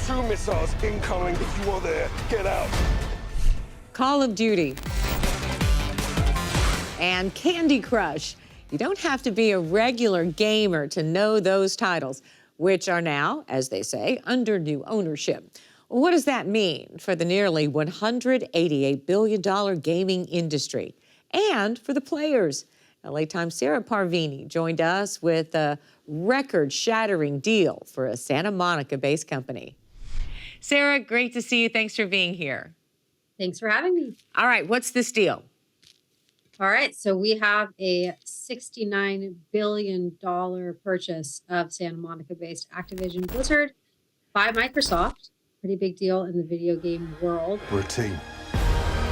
2 missiles incoming. If you are there, get out. Call of Duty and Candy Crush. You don't have to be a regular gamer to know those titles, which are now, as they say, under new ownership. What does that mean for the nearly $188 billion gaming industry and for the players? LA Times' Sarah Parvini joined us with a record-shattering deal for a Santa Monica-based company. Sarah, great to see you. Thanks for being here. Thanks for having me. All right, what's this deal? All right, so we have a $69 billion purchase of Santa Monica-based Activision Blizzard by Microsoft. Pretty big deal in the video game world. We're a team,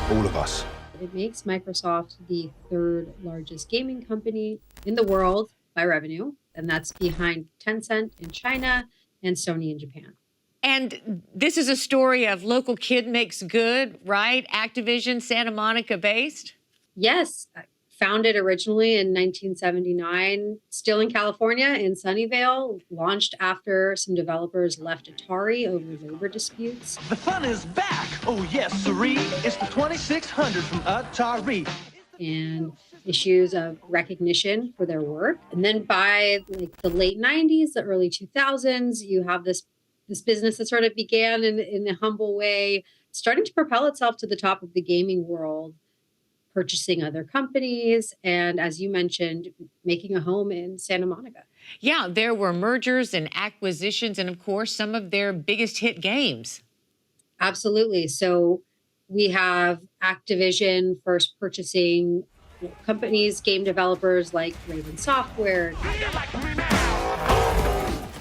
all of us. It makes Microsoft the third largest gaming company in the world by revenue, and that's behind Tencent in China and Sony in Japan. And this is a story of local kid makes good, right? Activision, Santa Monica based? Yes, founded originally in 1979, still in California in Sunnyvale, launched after some developers left Atari over labor disputes. The fun is back. Oh, yes, sirree. It's the 2600 from Atari. And issues of recognition for their work. And then by the late 90s, the early 2000s, you have this business that sort of began in a humble way, starting to propel itself to the top of the gaming world, purchasing other companies, and as you mentioned, making a home in Santa Monica. Yeah, there were mergers and acquisitions and, of course, some of their biggest hit games. Absolutely. So we have Activision first purchasing companies, game developers like Raven Software,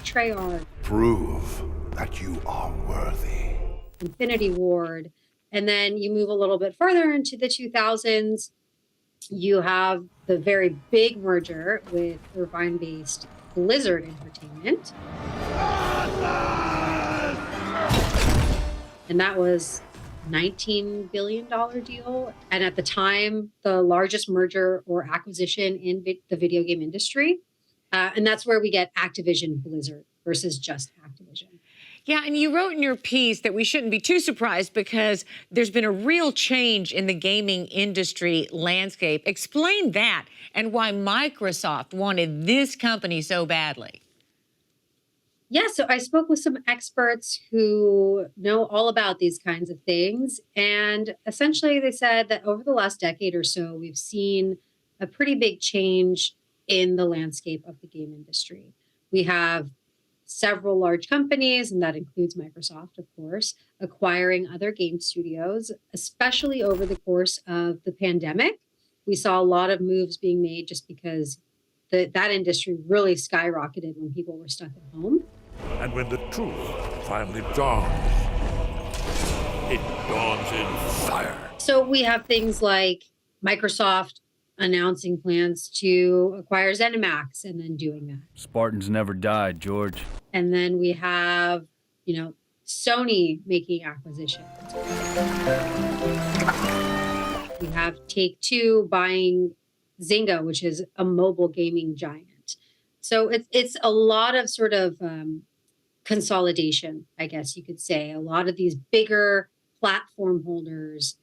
Treyarch. Prove that you are worthy. Infinity Ward. And then you move a little bit further into the 2000s, you have the very big merger with Irvine-based Blizzard Entertainment. And that was $19 billion deal. And at the time, the largest merger or acquisition in the video game industry. And that's where we get Activision Blizzard versus just Activision. Yeah, and you wrote in your piece that we shouldn't be too surprised because there's been a real change in the gaming industry landscape. Explain that and why Microsoft wanted this company so badly. Yeah, so I spoke with some experts who know all about these kinds of things. And essentially they said that over the last decade or so, we've seen a pretty big change in the landscape of the game industry. We have several large companies, and that includes Microsoft, of course, acquiring other game studios, especially over the course of the pandemic. We saw a lot of moves being made just because that industry really skyrocketed when people were stuck at home. And when the truth finally dawns, it dawns in fire. So we have things like Microsoft announcing plans to acquire ZeniMax and then doing that. Spartans never died, George. And then we have, Sony making acquisitions. We have Take-Two buying Zynga, which is a mobile gaming giant. So it's a lot of sort of consolidation, I guess you could say. A lot of these bigger platform holders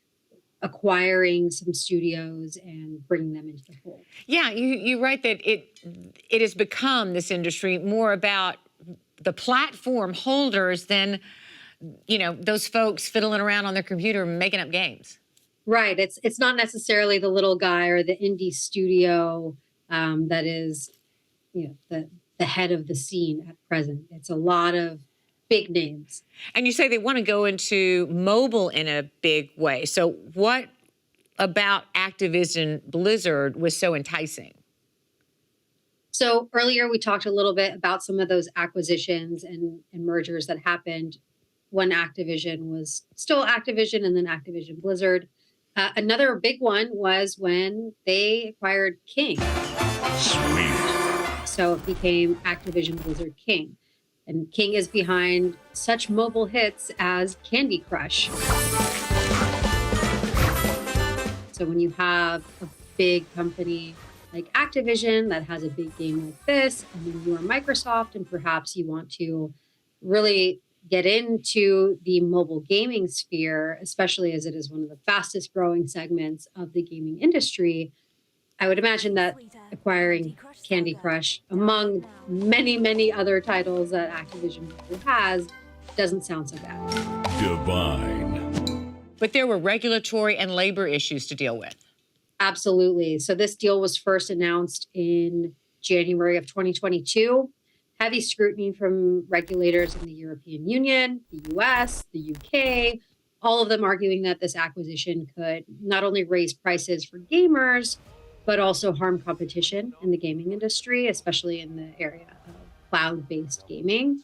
acquiring some studios and bringing them into the fold. Yeah, you write that it has become, this industry, more about the platform holders than, those folks fiddling around on their computer making up games. Right. It's not necessarily the little guy or the indie studio that is, the head of the scene at present. It's a lot of big names. And you say they want to go into mobile in a big way. So what about Activision Blizzard was so enticing? So earlier we talked a little bit about some of those acquisitions and mergers that happened when Activision was still Activision and then Activision Blizzard. Another big one was when they acquired King. Sweet. So it became Activision Blizzard King. And King is behind such mobile hits as Candy Crush. So when you have a big company like Activision that has a big game like this, and then you are Microsoft, and perhaps you want to really get into the mobile gaming sphere, especially as it is one of the fastest growing segments of the gaming industry, I would imagine that acquiring Candy Crush, among many, many other titles that Activision has, doesn't sound so bad. Divine. But there were regulatory and labor issues to deal with. Absolutely. So this deal was first announced in January of 2022. Heavy scrutiny from regulators in the European Union, the US, the UK, all of them arguing that this acquisition could not only raise prices for gamers, but also harm competition in the gaming industry, especially in the area of cloud-based gaming.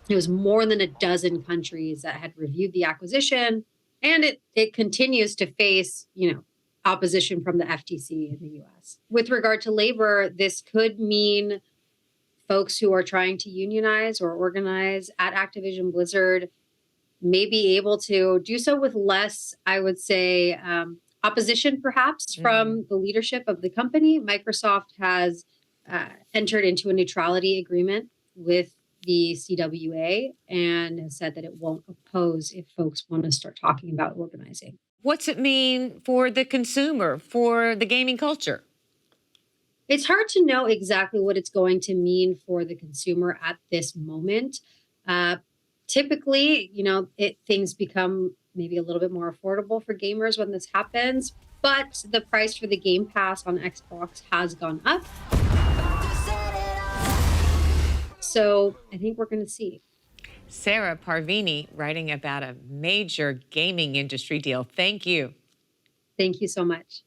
It was more than a dozen countries that had reviewed the acquisition, and it continues to face, opposition from the FTC in the US. With regard to labor, this could mean folks who are trying to unionize or organize at Activision Blizzard may be able to do so with less, I would say, opposition perhaps from the leadership of the company. Microsoft has entered into a neutrality agreement with the CWA and has said that it won't oppose if folks want to start talking about organizing. What's it mean for the consumer, for the gaming culture? It's hard to know exactly what it's going to mean for the consumer at this moment. Typically, things become maybe a little bit more affordable for gamers when this happens, but the price for the Game Pass on Xbox has gone up. So I think we're going to see. Sarah Parvini writing about a major gaming industry deal. Thank you. Thank you so much.